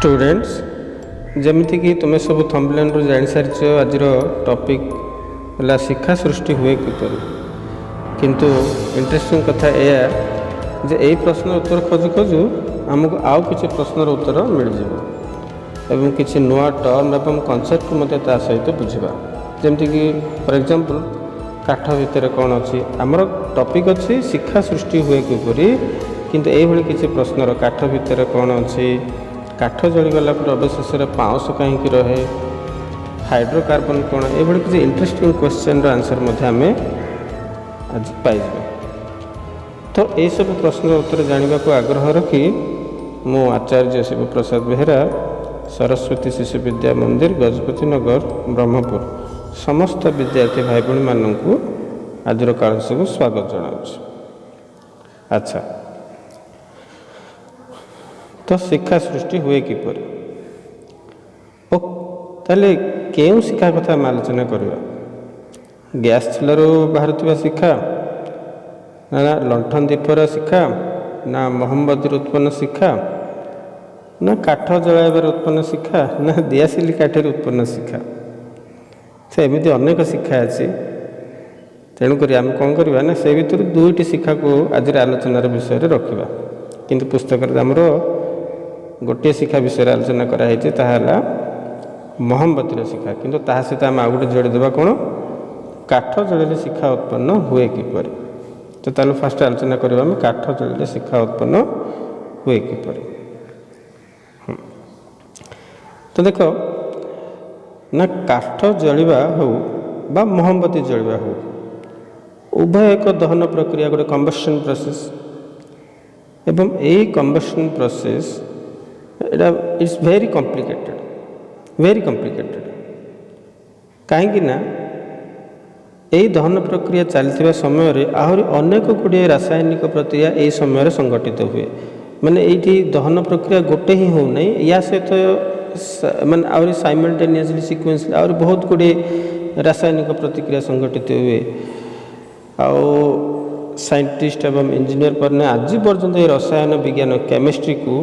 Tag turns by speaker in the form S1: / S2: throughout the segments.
S1: Students जमीती कि तुम्हें सब थंबनेल रू जान सारी आज टॉपिक है शिक्षा सृष्टि हुए किपर किंतु इंटरेस्टिंग कथा यह जे यही प्रश्न उत्तर खोजु खोजु आमको आउ किसी प्रश्नर उत्तर मिल जाए किसी नुआ टर्म एवं कनसेप्ट को मत सहित बुझा जमती कि फॉर एग्जांपल काठ भितर कौन अच्छी आमर टॉपिक अच्छी शिक्षा सृष्टि हुए किपर किंतु यही किसी प्रश्नर काठ भितर कौन अच्छी काठ जलीगला अवशेष पाउंश कहीं रहे हाइड्रोकार्बन कौन ये किसी इंटरेस्टिंग क्वेश्चन आंसर आम आज पाइब तो यही सब प्रश्न उत्तर जानने को आग्रह रखी मु आचार्य शिव प्रसाद बेहरा सरस्वती शिशु विद्या मंदिर गजपति नगर ब्रह्मपुर समस्त विद्यार्थी भाई भाई मानक आज क्लास को स्वागत जनाऊँ। अच्छा तो शिक्षा सृष्टि हुए किपर ओ ताले केउ शिक्षा कथा आलोचना करवा गैस चूलू बाहर शिक्षा ना लंठन दीपर शिक्षा ना मोहम्मदी उत्पन्न शिक्षा ना काठ जलाइबार उत्पन्न शिक्षा ना दियासिली काठर उत्पन्न शिक्षा से एमती अनेक शिक्षा अच्छी तेणुक आम कौन करवा ना से भर दुईटी शिक्षा को आज आलोचनार विषय रखा किंतु पुस्तक आमर गोटे शिक्षा विषय आलोचना कराई ताहा मोहम्मती शिक्षा किंतु ताहा सहित आम आउ गोटे जोड़ीदेवा कौन काठ जलिले शिक्षा उत्पन्न हुए किपर तो ताले फास्ट आलोचना करवा आम काठ जलिले शिक्षा उत्पन्न हुए किपर। तो देख ना काठ जलिबा हो बा मोहम्मती जलिबा हो उभय एक दहन प्रक्रिया गोटे कंबशन प्रोसेस एवं यही combustion process it's very complicated कहीं ना यही दहन प्रक्रिया चलता समय आहरी अनेक गुड़े रासायनिक प्रक्रिया यही समय संगठित हुए माने ये दहन प्रक्रिया गोटे ही हो नहीं या सहित माने आहरी साइमल्टेनियसली सिक्वेंस आहरी बहुत गुड़े रासायनिक प्रतिक्रिया संगठित हुए आउ साइंटिस्ट एवं इंजीनियर पर आज पर्यंत ये रसायन विज्ञान केमिस्ट्री को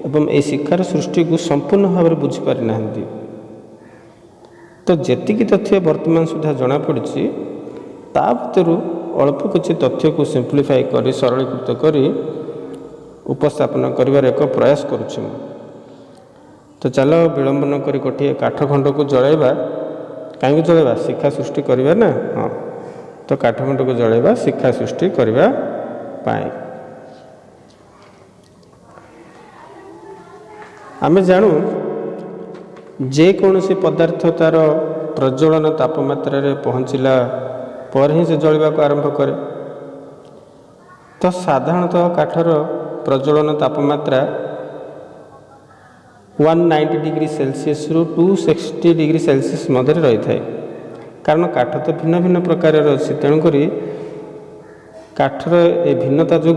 S1: एवं ये शिक्षार सृष्टि को संपूर्ण भाव में बुझीपारि ना तो जी तथ्य वर्तमान सुधा जना पड़ी ता भर अल्प किसी तथ्य को सिंप्लीफाई कर सरलीकृत कर उपस्थापन कर एक प्रयास करुँच तो चल विलंब न कर गोटे काठ खंड को जलैबा कहीं जलैबा शिक्षा सृष्टि करवा ना हाँ तो काठ खंड को जलैबा शिक्षा सृष्टि करने आमे जानू जेकोसी पदार्थ तार प्रज्वलन तापमात्रा रे पहुँचला पर ही से जलिबा को आरंभ करे तो साधारणतः काठर प्रज्वलन तापमात्रा 190 डिग्री सेल्सियस रु 260 डिग्री सेल्सियस मध्य रही है कारण काठ तो भिन्न भिन्न प्रकार अच्छी तेणुक काठर ए भिन्नता जो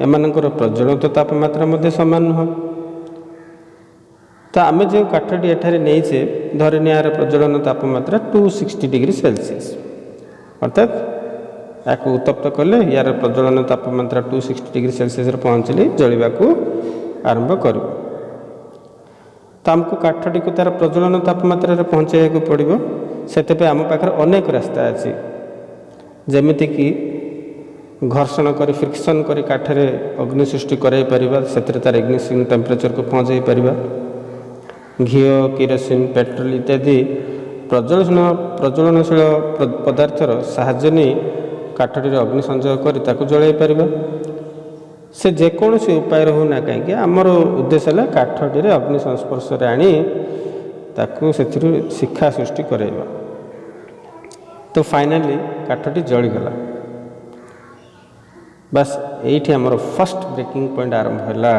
S1: एमानकर प्रज्वलित तापमात्रा मध्य सामान नुह तो आम जो काठटी एठारे नहींचे धरने यार प्रज्वलन तापमात्रा 260 डिग्री सेल्सियस अर्थात या उत्तप्त कले यार प्रज्वलन तापमात्रा 260 डिग्री सेल्सियस पहुँचले जलिबा को आरंभ कर तो आमको काठटी को तार प्रज्वलन तापमात्रा पहुँचाइक पड़ो से आम पाखे अनेक रास्ता अच्छी जमीती कि घर्षण कर फ्रिक्शन कर काठरे अग्नि सृष्टि कराई से तार इग्निशन टेम्परेचर को पहुँचाई पारिबा घी किरोसिन पेट्रोल इत्यादि प्रज्वलनशील पदार्थर साहाय्य नहीं काठटी अग्नि संजोग कर जलाई पार से जेकोसी उपाय होना कहीं आमर उद्देश्य है काठटी अग्नि संस्पर्श आनी से शिक्षा सृष्टि कराइबा तो फाइनाली काठटी जलीगला बस ये आमर फर्स्ट ब्रेकिंग पॉइंट आरंभ है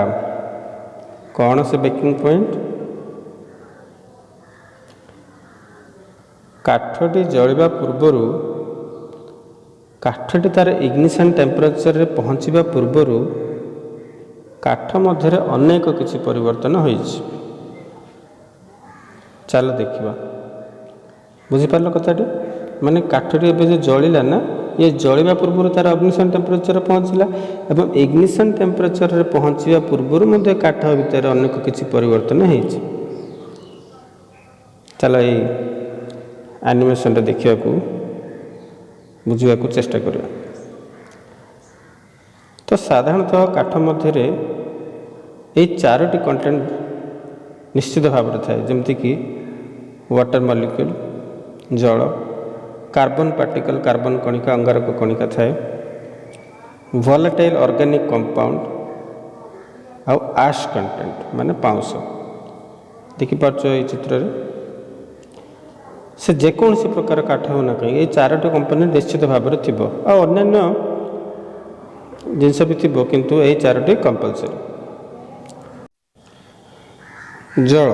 S1: कौन से ब्रेकिंग पॉइंट काठटी जलिबा पूर्वर काठटी तार इग्निशन टेम्परेचर रे पहुँचवा पूर्वर काठ मध्य अनेक किसी परिवर्तन हो चल देखा बुझीपार कथाटी माने काठटी एवं जो जलिला ना ये जलिबा पूर्व तार इग्निशन टेम्परेचर पहुँचला एवं इग्निशन टेम्परेचर पहुँचा पूर्व मध्य काठ भितर अनेक किसी परिवर्तन होइछि। चलो ये एनिमेशन देखा बुझा चेष्टा करिया। तो साधारणतः काठ मध्य ये चारोटी कंटेंट निश्चित भाव में थाए जमती कि वाटर मॉलिक्यूल जल, कार्बन पार्टिकल कार्बन कणिका अंगारक कणिका थाए, वोलेटाइल ऑर्गेनिक कंपाउंड आउ आश कंटेंट माने पाउंस। देखि पार्छ ये चित्र रे से जेकोसी प्रकार काठ हो ना कहीं ये चारोटी कंपोनेंट निश्चित भाव में थिबो आ अन्य जिनस भी थिबो किंतु ये चारोटी कंपलसरी। जल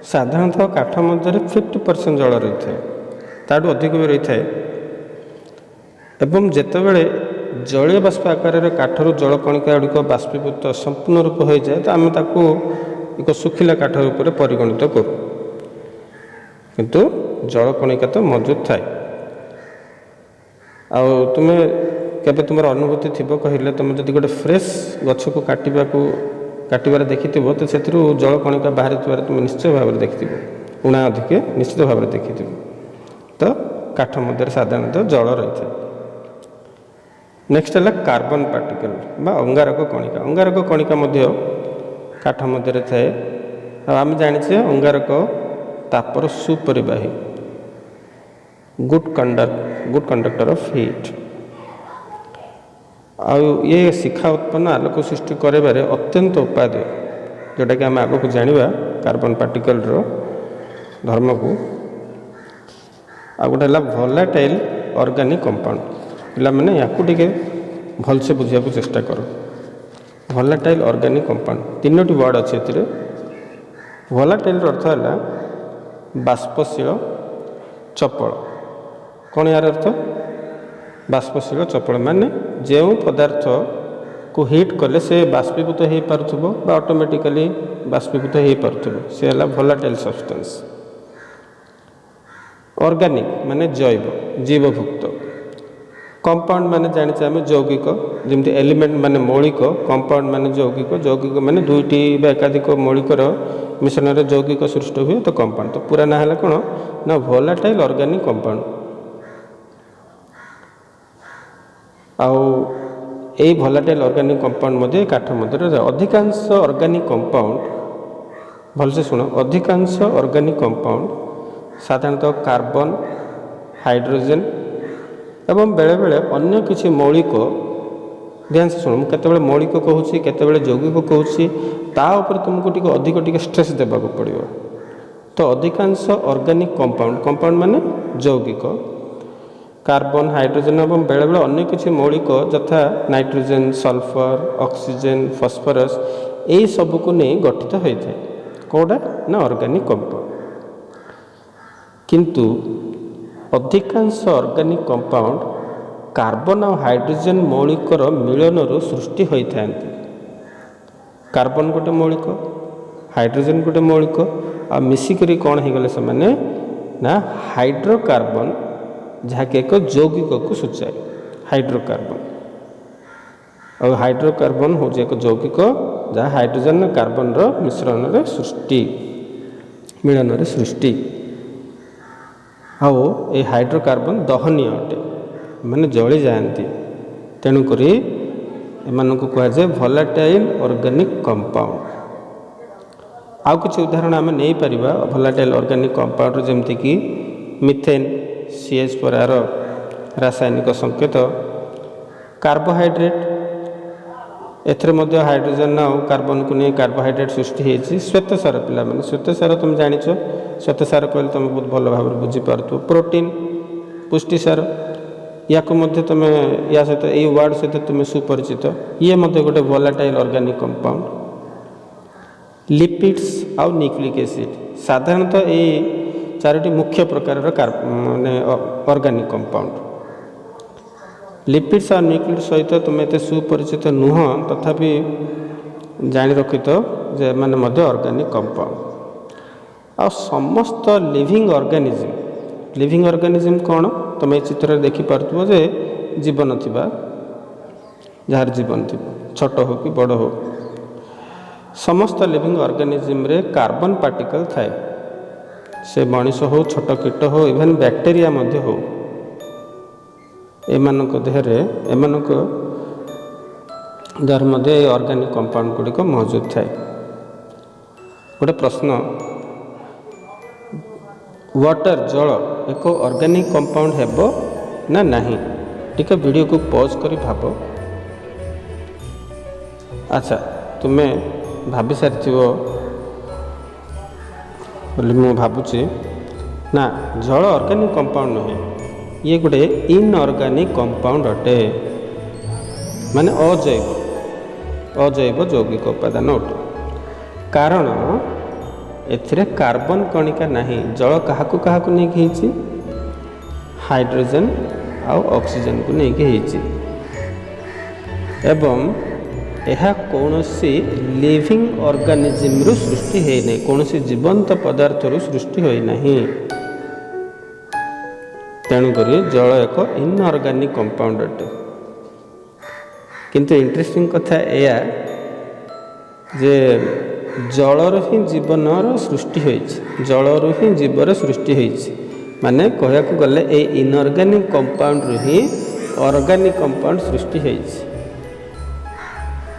S1: साधारणतः काठ मध्य 50% जल रही है, ताठू अधिक भी रही है एवं जितेबाला जलीय बाष्प आकार काठर जल कणिका गुड़िक बाष्पीभूत संपूर्ण रूप हो जाए तो आम एक सुखिला काठ रूप में परिगणित करूँ, किंतु जल कणिका तो मौजूद थाए। आउ तुम्हें केबे तुम अनुभूति थी कहले तुम जब गोटे फ्रेश गछ को काटबार देखि तो से जल कणिका बाहर तुम निश्चय भाव में देखि उणा अधिक निश्चित भाव में देखि तो काठ मध्य साधारणतः जल रही है। नेक्स्ट है कार्बन पार्टिकल बा अंगारक कणिका। अंगारक कणिका मध्य काठ मध्य थाए। आम जाने अंगारक तापर सुपरिवाही गुड कंडक्टर ऑफ हीट। ये शिखा उत्पन्न आलोक सृष्टि करारे अत्यंत उपादेय जोटा कि आम आग को जाना कार्बन पार्टिकल धर्म को। आ गोटे वोलेटाइल ऑर्गेनिक कंपाउंड। पिला मैंने या भलसे बुझा चेष्टा कर। वोलेटाइल ऑर्गेनिक कंपाउंड तीनोटी वर्ड अच्छे। वोलेटाइल अर्थ है बाष्पशील चपल। कौन यार अर्थ बाष्पशील चपल माने जो पदार्थ को हीट कले से बाष्पीभूत हो पार्थुबो बा ऑटोमेटिकली बाष्पीभूत हो पार्थुबो से है वोलेटाइल सब्सटेंस। ऑर्गेनिक माने जैव जीवभुक्त। कंपाउंड माने जानिचे आमे यौगिक जेमति एलिमेंट माने मौलिक, कंपाउंड माने यौगिक, यौगिक माने दुईटी बा एकाधिक मौलिकर मिश्रण रे यौगिक सृष्टि हुए तो कंपाउंड। तो पूरा ना है कौन ना वोलेटाइल ऑर्गेनिक कंपाउंड। आउ यही वोलेटाइल ऑर्गेनिक कंपाउंड मध्य काठ मध्य अधिकांश ऑर्गेनिक कंपाउंड भलसे शुण अधिकांश ऑर्गेनिक कंपाउंड साधारणतः कार्बन हाइड्रोजन एवं बेले बेले अन्य किसी मौलिक ध्यान से शुण मुझे मौलिक कहूँ केतबेले यौगिक कहूँ तापर तुमको टी अधिक स्ट्रेस देवा पड़ो। तो अधिकांश ऑर्गेनिक कंपाउंड माने यौगिक कार्बन हाइड्रोजन और बेले बेले अन्य किसी मौलिक यथा नाइट्रोजन सल्फर ऑक्सीजन फॉस्फोरस यही सब को नहीं गठित होता है कौटा ना ऑर्गेनिक कंपाउंड। किंतु अधिकांश ऑर्गेनिक कंपाउंड कार्बन और हाइड्रोजन मौलिकर मिलन सृष्टि होता है। कार्बन गोटे मौलिक हाइड्रोजन गोटे मौलिक आ मिसिकरी कौन हो गले से माने ना हाइड्रोकार्बन जहाँकि एक यौगिक को सूचाए हाइड्रोकार्बन। और हाइड्रोकार्बन हूँ एक यौगिक जहाँ हाइड्रोजन कार्बन मिश्रण सृष्टि मिलन सृष्टि। आओ ये हाइड्रोकार्बन दहनीय अटे माने जली जाती तेणुक एम कहुए वोलेटाइल ऑर्गेनिक कंपाउंड। आउ किसी उदाहरण आम नहीं पारिबा वोलेटाइल ऑर्गेनिक कंपाउंड जमती कि मिथेन CH4 रासायनिक संकेत कार्बोहाइड्रेट एथरे मध्य हाइड्रोजन और कार्बन को नहीं कार्बोहाइड्रेट सृष्टि होती। श्वेतसार पिला माने श्वेतसार तुम जानिच श्वेतसार कहले तुम बहुत भल भाव बुझीपार। प्रोटीन पुष्टिसार या तुम या सहित यही वर्ड सहित तुम सुपरिचित ये गोटे वोलेटाइल ऑर्गेनिक कंपाउंड। लिपिड्स आउ न्यूक्लिक एसिड साधारणतः ये चारोटी मुख्य प्रकार माने ऑर्गेनिक कंपाउंड। लिपिड्स और न्यूक्लिड सहित तुम एत सुपरिचित नुह तथापि जानी रखी तो जे माने ऑर्गेनिक कंपाउंड। आ समस्त लिविंग ऑर्गेनिज्म लिविंग ऑर्गेनिज्म कौन तुम ये चित्र देखिपे जे जीवन थी जार जीवन थी छोट हो कि बड़ हो समस्त लिविंग ऑर्गेनिज्म रे कार्बन पार्टिकल थाए से मनीष हो छोट कीट हो इवेन बैक्टेरिया मध्य हो एमानक Dehre एमानक there Madhya organic compound गुड़िक मौजूद थाए। गोटे प्रश्न वाटर जल एक ऑर्गेनिक कंपाउंड हेबो ना नहीं टिके वीडियो को पॉज करी भाब। अच्छा तुम्हें भाभी सारी बोली मु भावुची ना जल ऑर्गेनिक कंपाउंड नुहे ये गोटे इनऑर्गेनिक कंपाउंड अटे माने अजैव यौगिक उपादान अटे कारण एथिरे कार्बन कणिका नहीं जल क्या नहीं हाइड्रोजन आउ ऑक्सीजन को नहीं एवं यह कौनसी लिविंग ऑर्गेनिज्म रु सृष्टि है नहीं कौनसी जीवंत पदार्थ रु सृष्टि होई नहीं तेणुक जल एक इनऑर्गेनिक कंपाउंड अटे। किंतु इंटरेस्टिंग कथा या जे जलर ही जीवनर सृष्टि होइछि जलर ही जीवर सृष्टि होइछि माने कहया को गले ए इनऑर्गेनिक कंपाउंड रु ही ऑर्गेनिक कंपाउंड सृष्टि होइछि।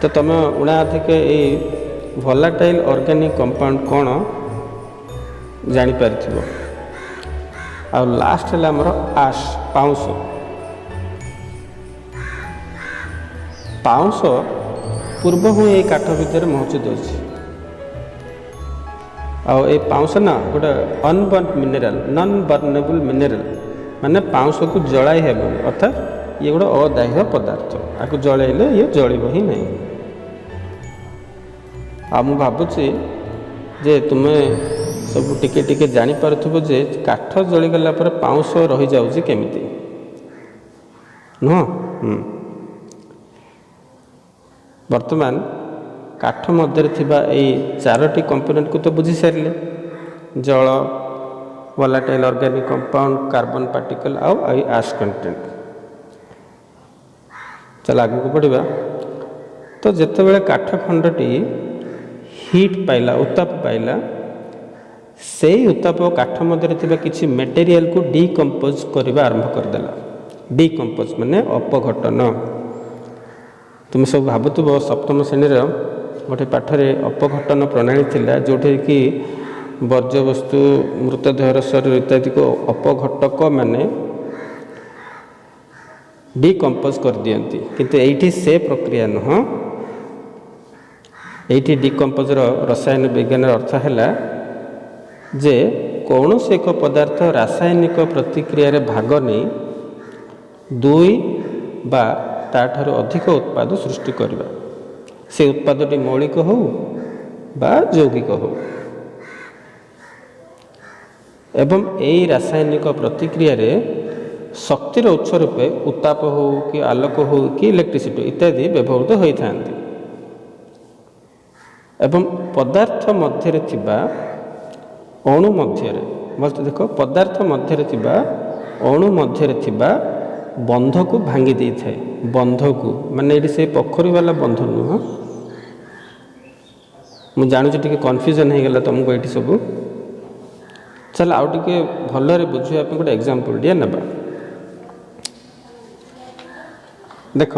S1: तो तुम उड़ा अधिक ये वोलाटाइल ऑर्गेनिक कंपाउंड कौन जापर आ लास्ट है आमर आश पाउंस पाउंस पूर्व हूँ ये काठ भितर मौजूद अच्छी आ पाउंस ना गोटे अनबर्न मिनेराल नॉन बर्नेबल मिनेराल माने पाउंस को जलाई हेब अर्थात ये गोटे अदाह्य पदार्थ आपको जलैले ये जलिब ही नहीं। आ मु भावुची जे तुमे सब टिके टिके जानी पारुथबो जे काठ जलिगला पर पाउंस रही जाउची केमिति नुह वर्तमान काठ मध्य थिबा ए चारोटी कंपोनेंट को तो बुझी सारे जल volatile organic compound carbon particle आउ आश कंटेंट। चल आगे को बढ़िबा तो जेतेबेले काठ खंडटी हीट पाइला उत्ताप पाइला से उत्ताप काठ मध्य थिबा किछि मटेरियल को डिकम्पोज करबा आरंभ करदेला डिकम्पोज माने अपघटन। तुम सब भावुव सप्तम श्रेणी गोटे पाठरे अपघटन प्रणाली थिला जोठे कि वर्ज्यवस्तु मृतदेहर शरीर इत्यादि को अपघटक माने डिकम्पोज कर दियंती किंतु एठी से प्रक्रिया नुह एठी डिकम्पोजर रसायन विज्ञान अर्थ है जे कौन से एक पदार्थ रासायनिक प्रतिक्रिया रे भाग नहीं दुई बा ताठारु अधिक उत्पाद सृष्टि करबा से उत्पादटी मौलिक हो बा यौगिक हो एवं यही रासायनिक प्रतिक्रिया रे शक्तिर उत्स रूपे उत्ताप हो कि आलोक हो कि इलेक्ट्रिसिटी इत्यादि व्यवहृत होता एवं पदार्थ मध्य थिबा अणु मध्य बोलते देख पदार्थ मध्य थिबा अणु मध्य थिबा बंध को भांगी दे थाए बंध को माने ये से पोखरी वाला बंध नुह मु जानूँ टे कन्फ्यूजन हो गला तुमको ये सब चल आउ टे भलरे बुझे गोटे एग्जांपल दिया नबा देख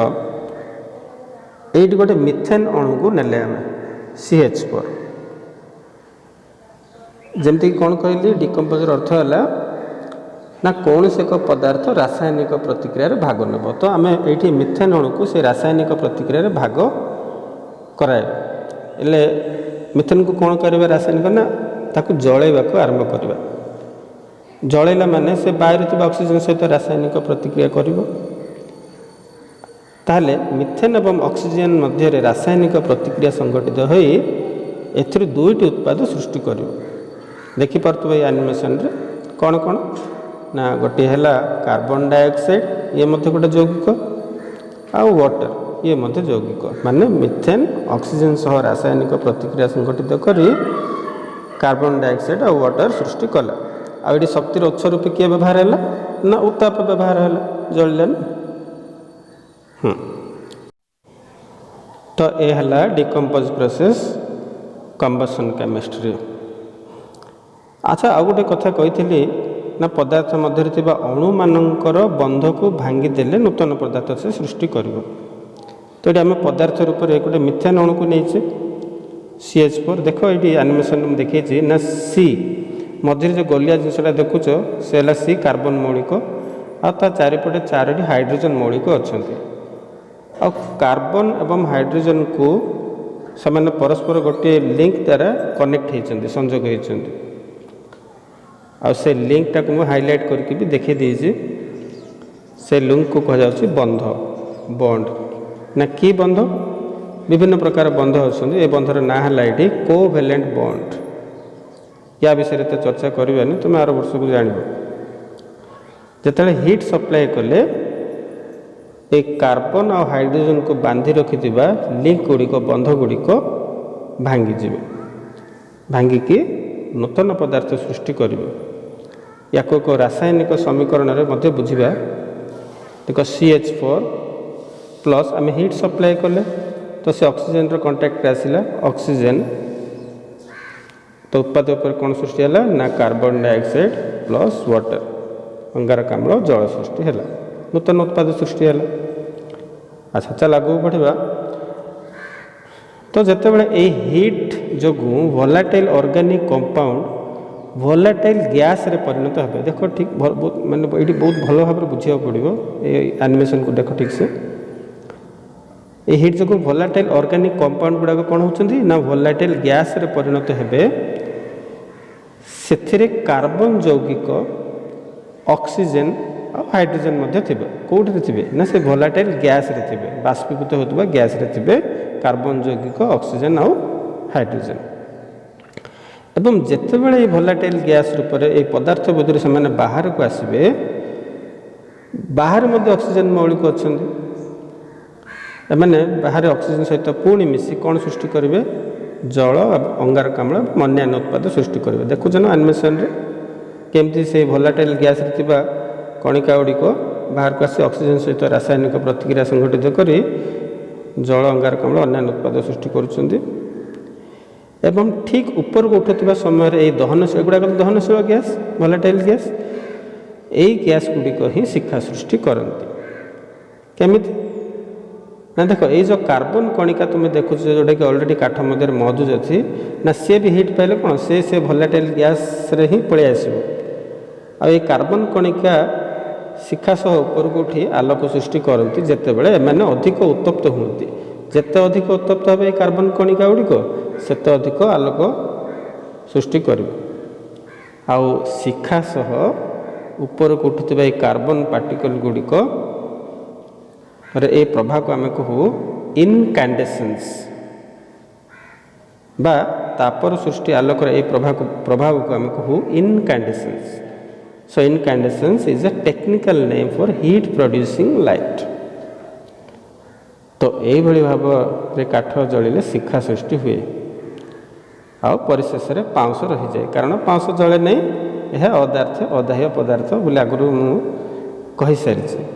S1: ये गोटे मिथेन अणु को नेले आम CH4 जमती कौन कहली डिकम्पोजर अर्थ है ना कौन से एक पदार्थ रासायनिक प्रतिक्रिया रे भाग नेब तो आम ये मिथेन अणु को से रासायनिक प्रतिक्रिया रे भाग कराए एले मिथेन को कौन करें रासायनिक ना ताकू जलैवा को आरंभ करवा जलैला माने से बाहर ऑक्सीजन सहित रासायनिक प्रतिक्रिया करिवो ताहले मिथेन एवं ऑक्सीजन मध्य रासायनिक प्रतिक्रिया संगठित होई एथिर दुईटी उत्पाद सृष्टि करिवो देखिपे एनिमेशन रे कौन कौन ना गोटे है कार्बन डाइऑक्साइड ये मध्य गोटे यौगिक आउ वाटर ये मध्य यौगिक माने मिथेन ऑक्सीजन सह रासायनिक प्रतिक्रिया संगठित करी कार्बन डाइऑक्साइड और वाटर सृष्टि कला आउ शक्तिर उत्स रूपी किए व्यवहार है ना उत्ताप व्यवहार है जलिले ना। तो यह है डिकम्पोज प्रोसेस कंबसन केमिस्ट्री। अच्छा आउ गोटे कथा कही ना पदार्थ मध्य अणु मानकर बंध को भांगीदेले नूतन पदार्थ से सृष्टि कर। तो ये आम पदार्थ रूप में गोटे मिथेन अणु को नहीं CH4 देख ये एनिमेशन देखी ना सी मझे जो गोलिया जिनसा देखुच से है सी कार्बन मौलिक आ चारिपटे 4टी हाइड्रोजन मौलिक अच्छा आ कार्बन एवं हाइड्रोजन को समान परस्पर गोटे लिंक द्वारा कनेक्ट होती संजोग होती आ से लिंक टाक मुझे हाइलाइट करके भी देखी देजी से लिंक को कह जाउछि बंध बॉन्ड ना की बंध विभिन्न प्रकार बंध अच्छा ये बंधर ना है ये कोवैलेंट बॉन्ड। या विषय तो चर्चा करवानी तुम आर वर्ष को जान जिते हीट सप्लाई कले एक कार्बन और हाइड्रोजन को बांधि रखि लिंक गुड़िक बंध गुड़िक भांगी भांगिकी नूतन पदार्थ सृष्टि करेंगे। या एक रासायनिक समीकरण में बुझा देख CH4 प्लस आम हीट सप्लाई कले तो से ऑक्सीजन रो कांटेक्ट आसला ऑक्सीजन तो उत्पाद पर कौन सृष्टि है ना कार्बन डाइऑक्साइड प्लस वाटर अंगारकाम्ल जल सृष्टि है नूतन उत्पाद सृष्टि है। अच्छा चल आगे बढ़ा तो जितेबाला ये हीट जो volatile organic compound volatile gas रे परिणत है देख ठीक माने ये बहुत भल भाव बुझा पड़ो ये एनिमेशन को देख ठीक से ये हीट जो वोलाटाइल ऑर्गेनिक कंपाउंड गुड़ाक कौन होती ना वोलाटाइल गैस रे परिणत है से कार्बन यौगिक ऑक्सीजन और हाइड्रोजन मध्य थिबे कोठी थे ना से वोलाटाइल गैस रे थे बाष्पीभूत होता गैस रे थे कार्बन यौगिक ऑक्सीजन और हाइड्रोजन एवं जितेबाला ये वोलाटाइल गैस रूप में ये पदार्थ बोधर से बाहर को आसबे बाहर मध्य ऑक्सीजन मौलिक अच्छा एमाने बाहर ऑक्सीजन सहित पुणी मिसी कौन सृष्टि करेंगे जल अंगारकाम्ल अन्य उत्पाद सृष्टि करेंगे। देखुच ना एनिमेशन केमती से वोलाटाइल गैस कणिका गुड़िक बाहर को आसी ऑक्सीजन सहित रासायनिक प्रतिक्रिया संघटित कर जल अंगारकाम्ल अन्य उत्पाद सृष्टि करुछन्ति एवं ठीक ऊपर को उठुवा समय दहनशील गुड़ाक दहनशील गैस वोलाटाइल गैस यही गैस गुड़िक ही शिखा सृष्टि करती केमिति ना देख ये जो कार्बन कणिका तुम देखुच जोटा कि ऑलरेडी काठ मध्य मौजूद अच्छी ना सी भी हिट पाइले कौन से वोलाटाइल गैस रे ही पलि आसो आ कार्बन कणिका शिखा सह ऊपर को उठी आलोक सृष्टि करती जितेबाला एमाने अधिक उत्तप्त हुए जिते अधिक उत्तप्त हे कार्बन कणिका गुड़िक सेते अधिक आलोक सृष्टि कर आउ शिखा सह ऊपर को उठुवा कार्बन पार्टिकल गुड़िक ए प्रभा को आम कहू इनकैंडेसेंस बा तापर सृष्टि आलोक ए प्रभाव को आम कहू incandescence. So incandescence is a technical name for heat producing light. तो यही भाव में काठ जलिले शिखा सृष्टि हुए आ परिशेष में पाउंस रही जाए कारण पाउंस जले नहीं यह अदार्थ अदाह्य पदार्थ बोले आगुरी मुझे सारी।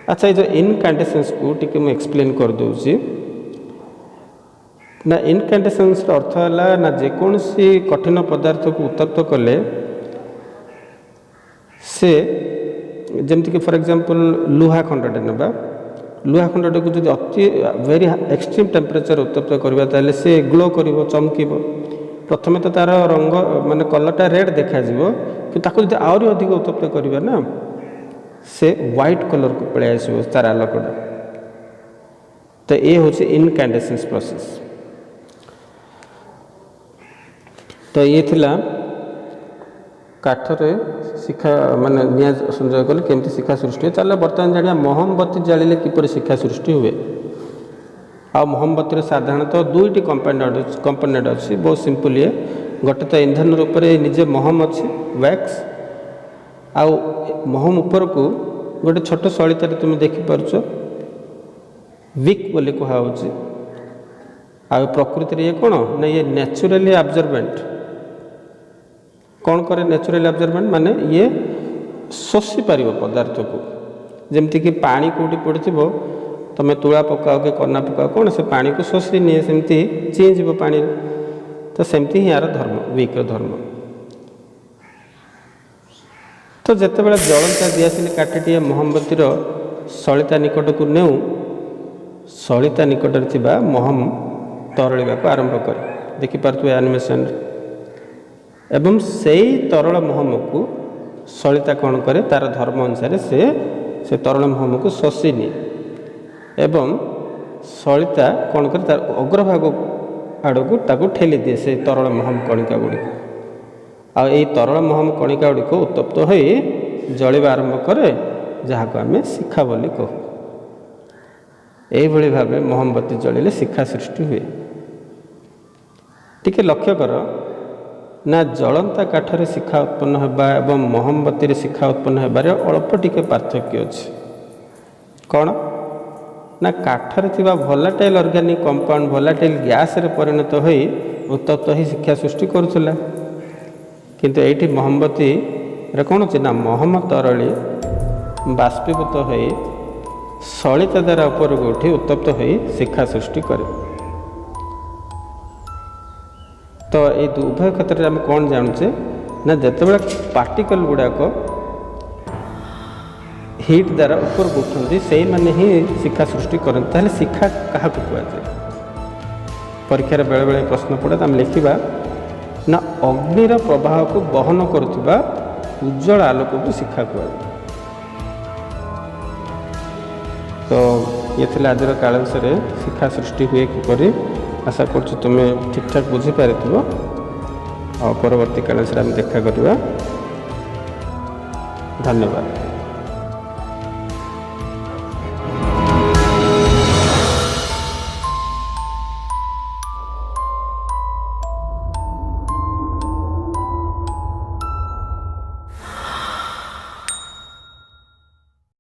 S1: अच्छा ये जो इनकैंडेसेंस को टी मुझे एक्सप्लेन कर दूसरी ना इनकैंडेसेंस अर्थ है ना जेकोसी कठिन पदार्थ को उत्तप्त कले से जमती कि फॉर एग्जांपल लुहा खंडटे ना लुहा खंडटे को जो अति वेरी एक्सट्रीम टेम्परेचर उत्तप्त करवा ताले से ग्लो कर चमक प्रथम तो तार रंग माने कलरटा रेड देखा कि ताको जो आहरी अधिक उत्तप्त करवा ना से व्हाइट कलर को पलि आस तार आलोकटा। तो ये हूँ इनकैंडेसेंस प्रोसेस। तो ये थिला काठरे शिखा माने निया संजय कले केमती शिखा सृष्टि हुए। चल बर्तमान जानिया मोहम्बती जालिले किपर शिखा सृष्टि हुए। आ मोहम्बती साधारणतः दुईटी कंपोनेंट अच्छी बहुत सिंपल ये गोटे तो इंधन रूप में निजे मोहम अच्छी वैक्स आउ मोहम ऊपर को गोटे छोट सलितार तुम देखिपार विक बोली कहुच्छे आ प्रकृति ये कौन ना ये नेचुराली आब्जर्वेंट कौन करे नेचुरल अब्जॉर्बेंट माने ये शोषि पार पदार्थ को जमती कि पानी कौटी पड़ो तुम तुला पकाओ कि कना पकाओ कौन से पानी को शोषि निए सेमती चीज पानी तो सेमती ही यार धर्म विक्र धर्म। तो जिते बड़े जलता दियासिल काठीटे मोहम्बतीर सलिता निकट को नेऊ सलिता निकट महम तरल आरंभ करे देखिपे एनिमेशन एवं से तरल महम को सलिता कौन करे तार धर्म अनुसार से तरल महम को शोषि निए एवं सलिता कौन करे तार अग्रभाग आड़ को ताको ठेली दिए से तरल महम कणिका गुड़िक आई तरल महम कणिका गुड़िक उत्तप्त हो जलिबा आरंभ करे जहाँ को आम शिखा बोली कहू। यही भाव मोहम्बती जलिले शिखा सृष्टि हुए। टिके लक्ष्य कर ना जलंता काठरे शिखा उत्पन्न होगा एवं मोहम्बती शिखा उत्पन्न होबार अल्प टिके पार्थक्य अच्छे कौन ना काठरे थिबा volatile organic compound volatile gas रे परिणत हो उत्तप्त ही शिक्षा सृष्टि करुला किंतु एठी मोहम्बती रे कौन अच्छे ना महम तरली बाष्पीभूत हो सलिता द्वारा ऊपर को उठी उत्तप्त हो शिखा सृष्टि करे। तो ये उभय क्षेत्र में आम कौन जानूचे ना जिते पार्टिकल गुड़ाक हिट द्वारा ऊपर को उठती से मैंने ही शिखा सृष्टि करते ताहले शिखा क्या कहुए परीक्षार बेले बेले प्रश्न पड़े तो आम लिखा ना अग्निर प्रवाह को बहन करुवा उज्जवल आलोक को शिखा कहुए। तो ये थे आज कालांश शिखा सृष्टि हुए किपर आशा कर तुम्हें ठीक ठाक बुझीपार और परवर्ती कालांश देखा करवा। धन्यवाद।